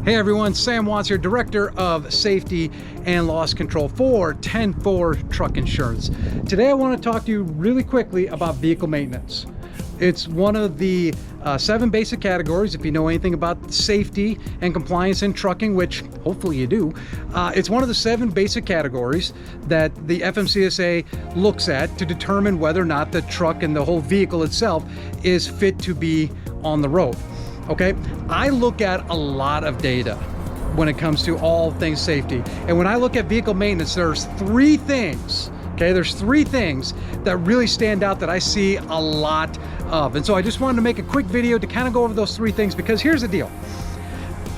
Hey everyone, Sam Watts here, Director of Safety and Loss Control for 10-4 Truck Insurance. Today I want to talk to you really quickly about vehicle maintenance. It's one of the 7 basic categories. If you know anything about safety and compliance in trucking, which hopefully you do, it's one of the 7 basic categories that the FMCSA looks at to determine whether or not the truck and the whole vehicle itself is fit to be on the road. Okay, I look at a lot of data when it comes to all things safety. And when I look at vehicle maintenance, there's 3 things, okay? There's 3 things that really stand out that I see a lot of. And so I just wanted to make a quick video to kind of go over those 3 things, because here's the deal.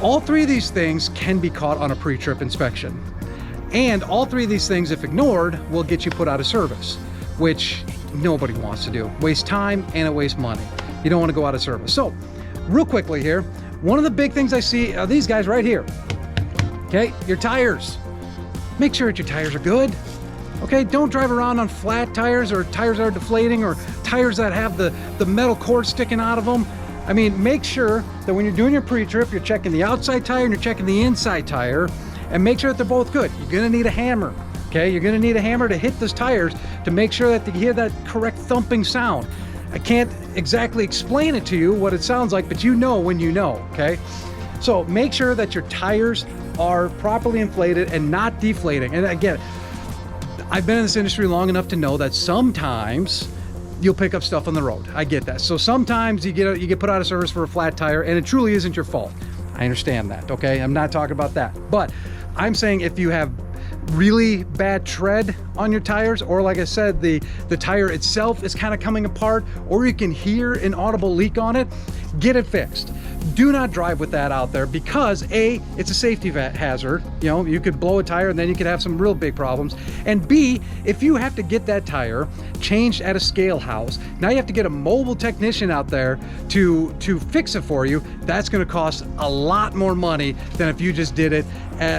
All 3 of these things can be caught on a pre-trip inspection. And all 3 of these things, if ignored, will get you put out of service, which nobody wants to do. Waste time and it wastes money. You don't want to go out of service. So, real quickly here, one of the big things I see are these guys right here. Okay, your tires. Make sure that your tires are good. Okay, don't drive around on flat tires or tires that are deflating or tires that have the metal cord sticking out of them. I mean, make sure that when you're doing your pre-trip, you're checking the outside tire and you're checking the inside tire, and make sure that they're both good. You're gonna need a hammer. Okay, you're gonna need a hammer to hit those tires to make sure that you hear that correct thumping sound. I can't exactly explain it to you what it sounds like, but you know when you know, okay? So make sure that your tires are properly inflated and not deflating. And again, I've been in this industry long enough to know that sometimes you'll pick up stuff on the road. I get that. So sometimes you get put out of service for a flat tire, and it truly isn't your fault. I understand that, okay? I'm not talking about that. But I'm saying if you have really bad tread on your tires, or like I said, the tire itself is kind of coming apart, or you can hear an audible leak on it, get it fixed. Do not drive with that out there, because A, it's a safety hazard. You know, you could blow a tire and then you could have some real big problems. And B, if you have to get that tire changed at a scale house, now you have to get a mobile technician out there to fix it for you. That's going to cost a lot more money than if you just did it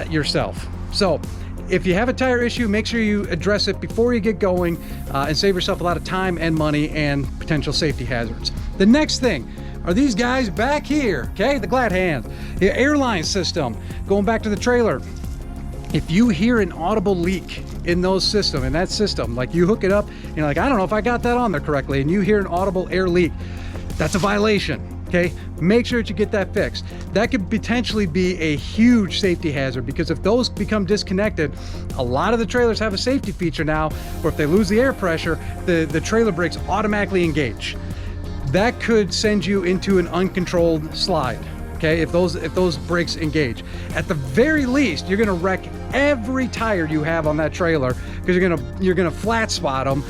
yourself. So if you have a tire issue, make sure you address it before you get going and save yourself a lot of time and money and potential safety hazards. The next thing are these guys back here, okay? The glad hands, the airline system. Going back to the trailer, if you hear an audible leak in that system, like you hook it up, and you're like, I don't know if I got that on there correctly, and you hear an audible air leak, that's a violation. Okay, make sure that you get that fixed. That could potentially be a huge safety hazard, because if those become disconnected, a lot of the trailers have a safety feature now where if they lose the air pressure, the trailer brakes automatically engage. That could send you into an uncontrolled slide. Okay, if those brakes engage. At the very least, you're gonna wreck every tire you have on that trailer, because you're gonna flat spot them.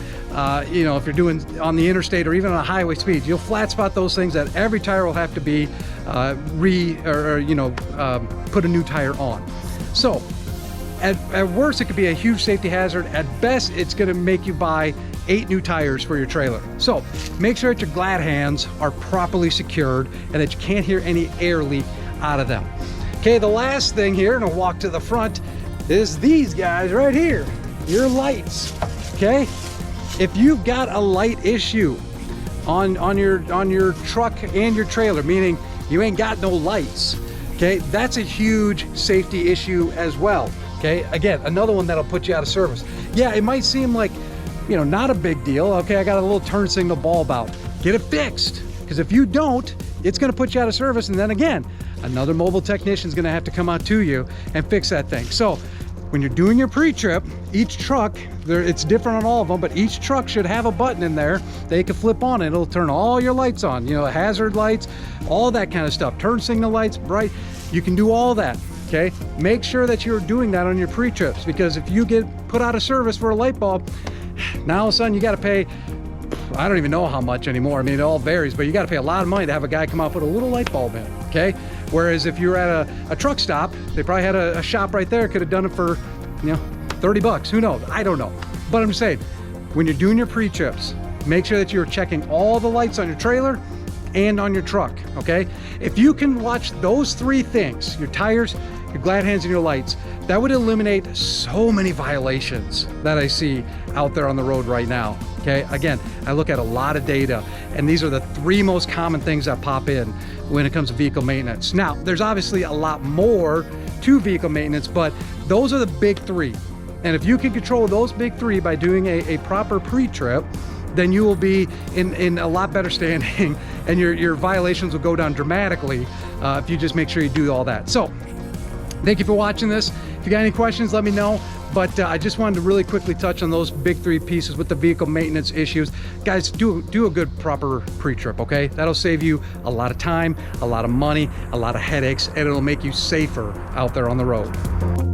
You know, if you're doing on the interstate or even on a highway speed, you'll flat spot those things that every tire will have to be put a new tire on. So at worst, it could be a huge safety hazard. At best, it's gonna make you buy 8 new tires for your trailer. So make sure that your glad hands are properly secured and that you can't hear any air leak out of them. Okay, the last thing here, and I'll walk to the front, is these guys right here, your lights, okay? If you've got a light issue on your truck and your trailer, meaning you ain't got no lights, okay, that's a huge safety issue as well. Okay, again, another one that'll put you out of service. Yeah, it might seem like, you know, not a big deal. Okay, I got a little turn signal bulb out. Get it fixed, because if you don't, it's going to put you out of service, and then again, another mobile technician is going to have to come out to you and fix that thing. So when you're doing your pre-trip, each truck, it's different on all of them, but each truck should have a button in there they can flip on, and it'll turn all your lights on, you know, hazard lights, all that kind of stuff, turn signal lights, bright, you can do all that. Okay, make sure that you're doing that on your pre-trips, because if you get put out of service for a light bulb, now all of a sudden you got to pay, I don't even know how much anymore. I mean, it all varies, but you got to pay a lot of money to have a guy come out and put a little light bulb in, okay? Whereas if you're at a truck stop, they probably had a shop right there, could have done it for, you know, 30 bucks, who knows? I don't know. But I'm just saying, when you're doing your pre-trips, make sure that you're checking all the lights on your trailer and on your truck, okay? If you can watch those 3 things, your tires, your glad hands, and your lights, that would eliminate so many violations that I see out there on the road right now. Okay, again, I look at a lot of data, and these are the 3 most common things that pop in when it comes to vehicle maintenance. Now, there's obviously a lot more to vehicle maintenance, but those are the big three. And if you can control those big three by doing a proper pre-trip, then you will be in a lot better standing, and your violations will go down dramatically if you just make sure you do all that. So thank you for watching this. If you got any questions, let me know. But I just wanted to really quickly touch on those big three pieces with the vehicle maintenance issues. Guys, do a good proper pre-trip, okay? That'll save you a lot of time, a lot of money, a lot of headaches, and it'll make you safer out there on the road.